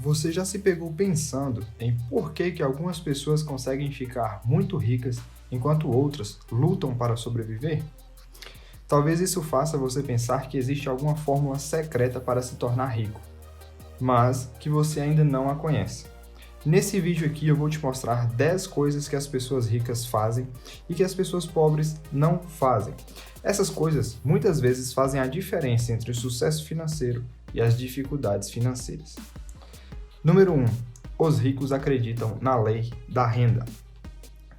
Você já se pegou pensando em por que algumas pessoas conseguem ficar muito ricas enquanto outras lutam para sobreviver? Talvez isso faça você pensar que existe alguma fórmula secreta para se tornar rico, mas que você ainda não a conhece. Nesse vídeo aqui eu vou te mostrar 10 coisas que as pessoas ricas fazem e que as pessoas pobres não fazem. Essas coisas muitas vezes fazem a diferença entre o sucesso financeiro e as dificuldades financeiras. Número 1. Os ricos acreditam na lei da renda.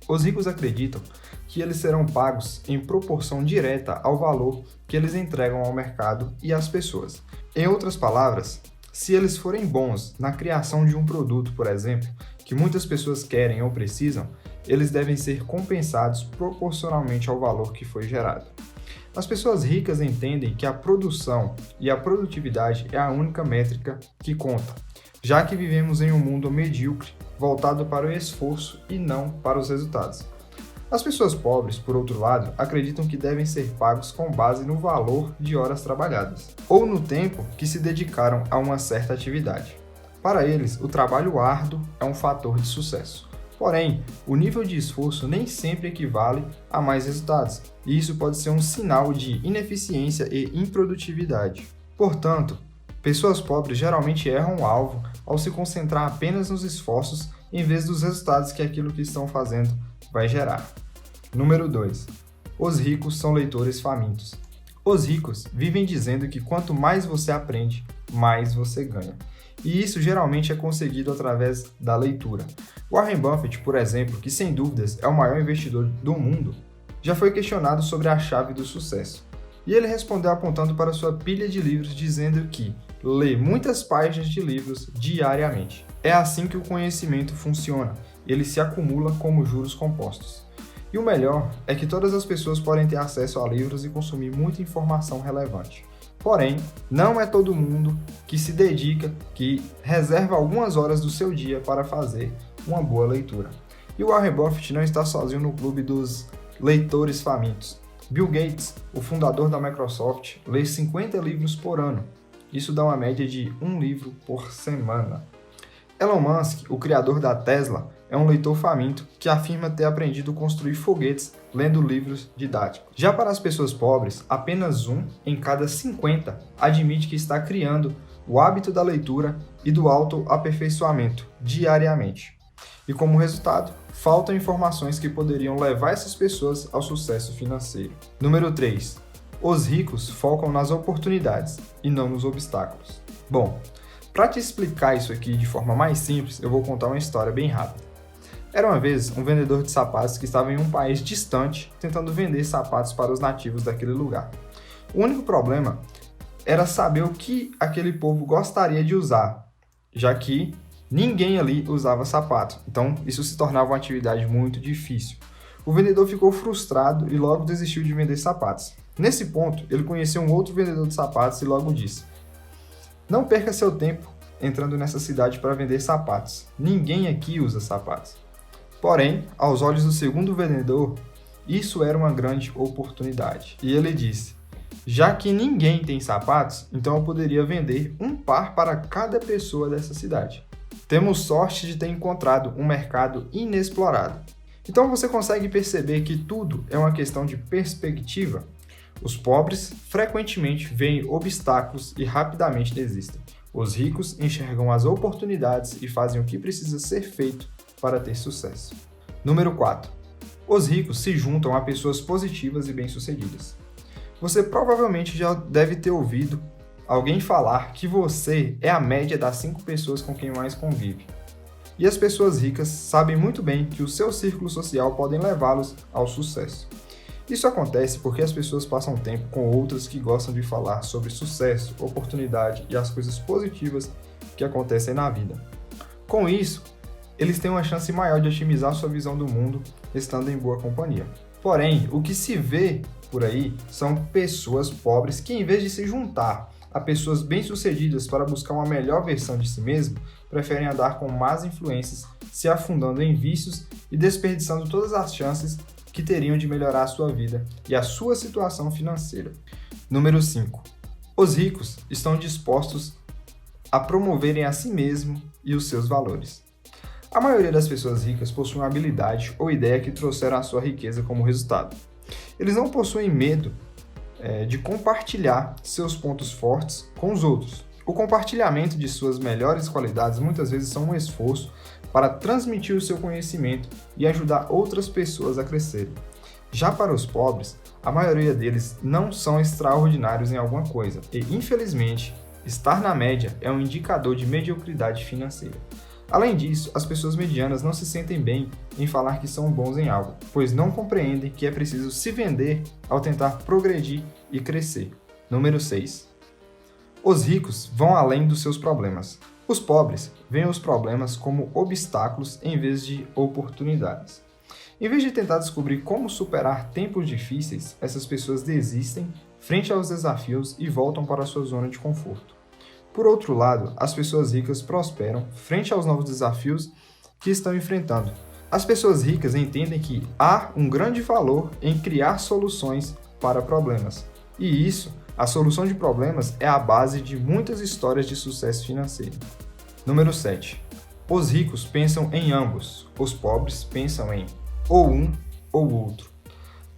Os ricos acreditam que eles serão pagos em proporção direta ao valor que eles entregam ao mercado e às pessoas. Em outras palavras, se eles forem bons na criação de um produto, por exemplo, que muitas pessoas querem ou precisam, eles devem ser compensados proporcionalmente ao valor que foi gerado. As pessoas ricas entendem que a produção e a produtividade é a única métrica que conta, já que vivemos em um mundo medíocre, voltado para o esforço e não para os resultados. As pessoas pobres, por outro lado, acreditam que devem ser pagos com base no valor de horas trabalhadas, ou no tempo que se dedicaram a uma certa atividade. Para eles, o trabalho árduo é um fator de sucesso. Porém, o nível de esforço nem sempre equivale a mais resultados, e isso pode ser um sinal de ineficiência e improdutividade. Portanto, pessoas pobres geralmente erram o alvo ao se concentrar apenas nos esforços em vez dos resultados que aquilo que estão fazendo vai gerar. Número 2. Os ricos são leitores famintos. Os ricos vivem dizendo que quanto mais você aprende, mais você ganha. E isso geralmente é conseguido através da leitura. Warren Buffett, por exemplo, que sem dúvidas é o maior investidor do mundo, já foi questionado sobre a chave do sucesso. E ele respondeu apontando para sua pilha de livros, dizendo que lê muitas páginas de livros diariamente. É assim que o conhecimento funciona. Ele se acumula como juros compostos. E o melhor é que todas as pessoas podem ter acesso a livros e consumir muita informação relevante. Porém, não é todo mundo que se dedica, que reserva algumas horas do seu dia para fazer uma boa leitura. E o Warren Buffett não está sozinho no clube dos leitores famintos. Bill Gates, o fundador da Microsoft, lê 50 livros por ano. Isso dá uma média de um livro por semana. Elon Musk, o criador da Tesla, é um leitor faminto que afirma ter aprendido a construir foguetes lendo livros didáticos. Já para as pessoas pobres, apenas 1 em cada 50 admite que está criando o hábito da leitura e do autoaperfeiçoamento diariamente. E como resultado, faltam informações que poderiam levar essas pessoas ao sucesso financeiro. Número 3. Os ricos focam nas oportunidades e não nos obstáculos. Bom, para te explicar isso aqui de forma mais simples, eu vou contar uma história bem rápida. Era uma vez um vendedor de sapatos que estava em um país distante tentando vender sapatos para os nativos daquele lugar. O único problema era saber o que aquele povo gostaria de usar, já que ninguém ali usava sapato, então isso se tornava uma atividade muito difícil. O vendedor ficou frustrado e logo desistiu de vender sapatos. Nesse ponto, ele conheceu um outro vendedor de sapatos e logo disse: "Não perca seu tempo entrando nessa cidade para vender sapatos. Ninguém aqui usa sapatos." Porém, aos olhos do segundo vendedor, isso era uma grande oportunidade. E ele disse: "Já que ninguém tem sapatos, então eu poderia vender um par para cada pessoa dessa cidade. Temos sorte de ter encontrado um mercado inexplorado." Então você consegue perceber que tudo é uma questão de perspectiva? Os pobres frequentemente veem obstáculos e rapidamente desistem. Os ricos enxergam as oportunidades e fazem o que precisa ser feito para ter sucesso. Número 4. Os ricos se juntam a pessoas positivas e bem-sucedidas. Você provavelmente já deve ter ouvido alguém falar que você é a média das 5 pessoas com quem mais convive. E as pessoas ricas sabem muito bem que o seu círculo social podem levá-los ao sucesso. Isso acontece porque as pessoas passam tempo com outras que gostam de falar sobre sucesso, oportunidade e as coisas positivas que acontecem na vida. Com isso, eles têm uma chance maior de otimizar sua visão do mundo estando em boa companhia. Porém, o que se vê por aí são pessoas pobres que, em vez de se juntar a pessoas bem-sucedidas para buscar uma melhor versão de si mesmo, preferem andar com más influências, se afundando em vícios e desperdiçando todas as chances que teriam de melhorar a sua vida e a sua situação financeira. Número 5. Os ricos estão dispostos a promoverem a si mesmo e os seus valores. A maioria das pessoas ricas possui uma habilidade ou ideia que trouxeram a sua riqueza como resultado. Eles não possuem medo de compartilhar seus pontos fortes com os outros. O compartilhamento de suas melhores qualidades muitas vezes são um esforço para transmitir o seu conhecimento e ajudar outras pessoas a crescerem. Já para os pobres, a maioria deles não são extraordinários em alguma coisa e, infelizmente, estar na média é um indicador de mediocridade financeira. Além disso, as pessoas medianas não se sentem bem em falar que são bons em algo, pois não compreendem que é preciso se vender ao tentar progredir e crescer. Número 6. Os ricos vão além dos seus problemas. Os pobres veem os problemas como obstáculos em vez de oportunidades. Em vez de tentar descobrir como superar tempos difíceis, essas pessoas desistem frente aos desafios e voltam para a sua zona de conforto. Por outro lado, as pessoas ricas prosperam frente aos novos desafios que estão enfrentando. As pessoas ricas entendem que há um grande valor em criar soluções para problemas. E isso, a solução de problemas, é a base de muitas histórias de sucesso financeiro. Número 7. Os ricos pensam em ambos, os pobres pensam em ou um ou outro.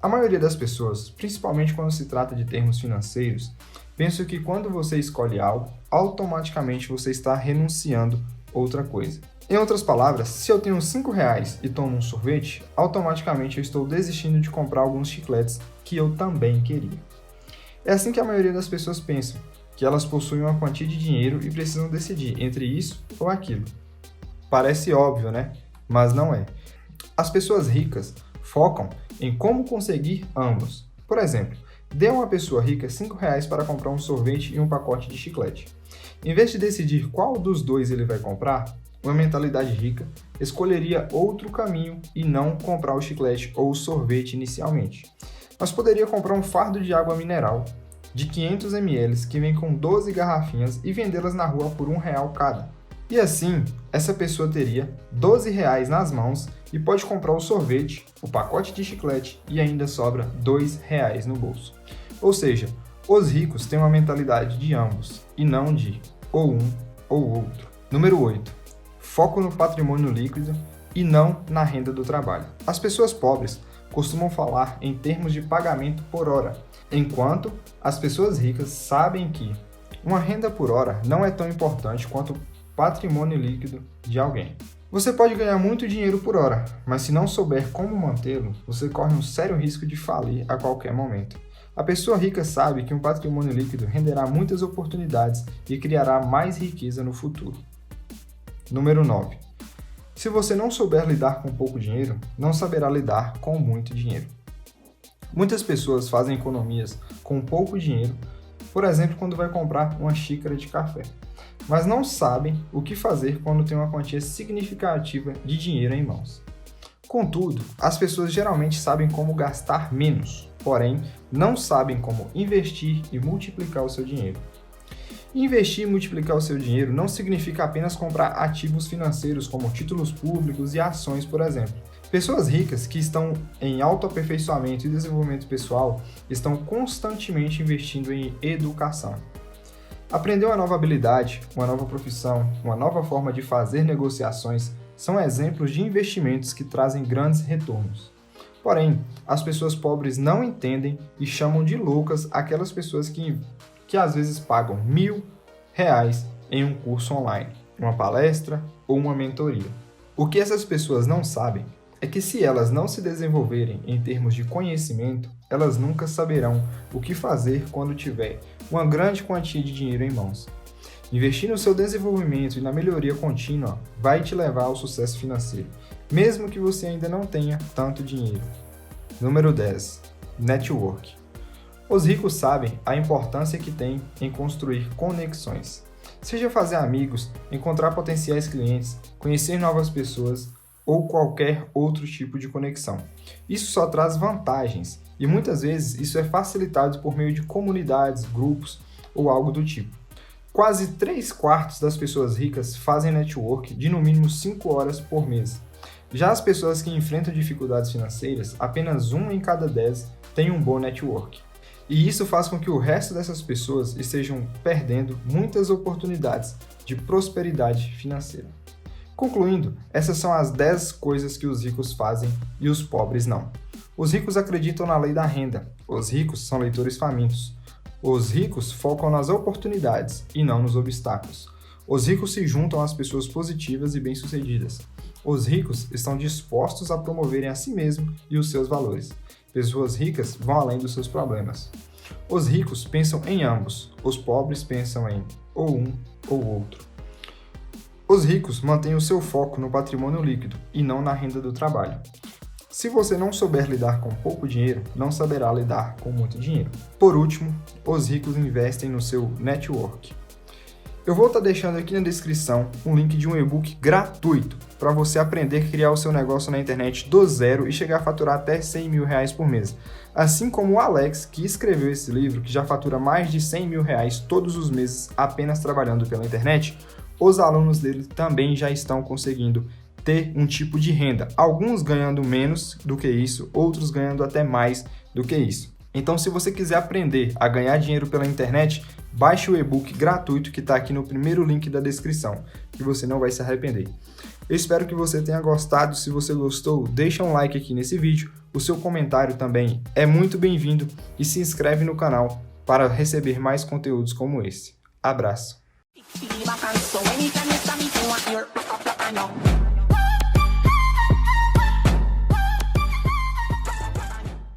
A maioria das pessoas, principalmente quando se trata de termos financeiros, pensam que quando você escolhe algo, automaticamente você está renunciando a outra coisa. Em outras palavras, se eu tenho R$5 e tomo um sorvete, automaticamente eu estou desistindo de comprar alguns chicletes que eu também queria. É assim que a maioria das pessoas pensam, que elas possuem uma quantia de dinheiro e precisam decidir entre isso ou aquilo. Parece óbvio, né? Mas não é. As pessoas ricas focam em como conseguir ambos. Por exemplo, dê a uma pessoa rica R$5 para comprar um sorvete e um pacote de chiclete. Em vez de decidir qual dos dois ele vai comprar, uma mentalidade rica escolheria outro caminho e não comprar o chiclete ou o sorvete inicialmente. Mas poderia comprar um fardo de água mineral de 500 ml que vem com 12 garrafinhas e vendê-las na rua por R$1 cada. E assim, essa pessoa teria R$12 nas mãos e pode comprar o sorvete, o pacote de chiclete e ainda sobra R$2 no bolso. Ou seja, os ricos têm uma mentalidade de ambos e não de ou um ou outro. Número 8. Foco no patrimônio líquido e não na renda do trabalho. As pessoas pobres costumam falar em termos de pagamento por hora, enquanto as pessoas ricas sabem que uma renda por hora não é tão importante quanto o patrimônio líquido de alguém. Você pode ganhar muito dinheiro por hora, mas se não souber como mantê-lo, você corre um sério risco de falir a qualquer momento. A pessoa rica sabe que um patrimônio líquido renderá muitas oportunidades e criará mais riqueza no futuro. Número 9. Se você não souber lidar com pouco dinheiro, não saberá lidar com muito dinheiro. Muitas pessoas fazem economias com pouco dinheiro, por exemplo, quando vai comprar uma xícara de café, mas não sabem o que fazer quando tem uma quantia significativa de dinheiro em mãos. Contudo, as pessoas geralmente sabem como gastar menos, porém, não sabem como investir e multiplicar o seu dinheiro. Investir e multiplicar o seu dinheiro não significa apenas comprar ativos financeiros como títulos públicos e ações, por exemplo. Pessoas ricas que estão em autoaperfeiçoamento e desenvolvimento pessoal estão constantemente investindo em educação. Aprender uma nova habilidade, uma nova profissão, uma nova forma de fazer negociações são exemplos de investimentos que trazem grandes retornos. Porém, as pessoas pobres não entendem e chamam de loucas aquelas pessoas que às vezes pagam R$1.000 em um curso online, uma palestra ou uma mentoria. O que essas pessoas não sabem é que se elas não se desenvolverem em termos de conhecimento, elas nunca saberão o que fazer quando tiver uma grande quantia de dinheiro em mãos. Investir no seu desenvolvimento e na melhoria contínua vai te levar ao sucesso financeiro, mesmo que você ainda não tenha tanto dinheiro. Número 10. Network. Os ricos sabem a importância que tem em construir conexões. Seja fazer amigos, encontrar potenciais clientes, conhecer novas pessoas ou qualquer outro tipo de conexão. Isso só traz vantagens e muitas vezes isso é facilitado por meio de comunidades, grupos ou algo do tipo. Quase 3/4 das pessoas ricas fazem network de no mínimo 5 horas por mês. Já as pessoas que enfrentam dificuldades financeiras, apenas 1 em cada 10 tem um bom network. E isso faz com que o resto dessas pessoas estejam perdendo muitas oportunidades de prosperidade financeira. Concluindo, essas são as 10 coisas que os ricos fazem e os pobres não. Os ricos acreditam na lei da renda. Os ricos são leitores famintos. Os ricos focam nas oportunidades e não nos obstáculos. Os ricos se juntam às pessoas positivas e bem-sucedidas. Os ricos estão dispostos a promoverem a si mesmos e os seus valores. Pessoas ricas vão além dos seus problemas. Os ricos pensam em ambos. Os pobres pensam em ou um ou outro. Os ricos mantêm o seu foco no patrimônio líquido e não na renda do trabalho. Se você não souber lidar com pouco dinheiro, não saberá lidar com muito dinheiro. Por último, os ricos investem no seu network. Eu vou estar deixando aqui na descrição um link de um e-book gratuito para você aprender a criar o seu negócio na internet do zero e chegar a faturar até R$100 mil por mês. Assim como o Alex, que escreveu esse livro, que já fatura mais de R$100 mil todos os meses apenas trabalhando pela internet, os alunos dele também já estão conseguindo ter um tipo de renda. Alguns ganhando menos do que isso, outros ganhando até mais do que isso. Então, se você quiser aprender a ganhar dinheiro pela internet, baixe o e-book gratuito que está aqui no primeiro link da descrição, que você não vai se arrepender. Eu espero que você tenha gostado. Se você gostou, deixa um like aqui nesse vídeo. O seu comentário também é muito bem-vindo e se inscreve no canal para receber mais conteúdos como esse. Abraço! So anytime you stop me, you want your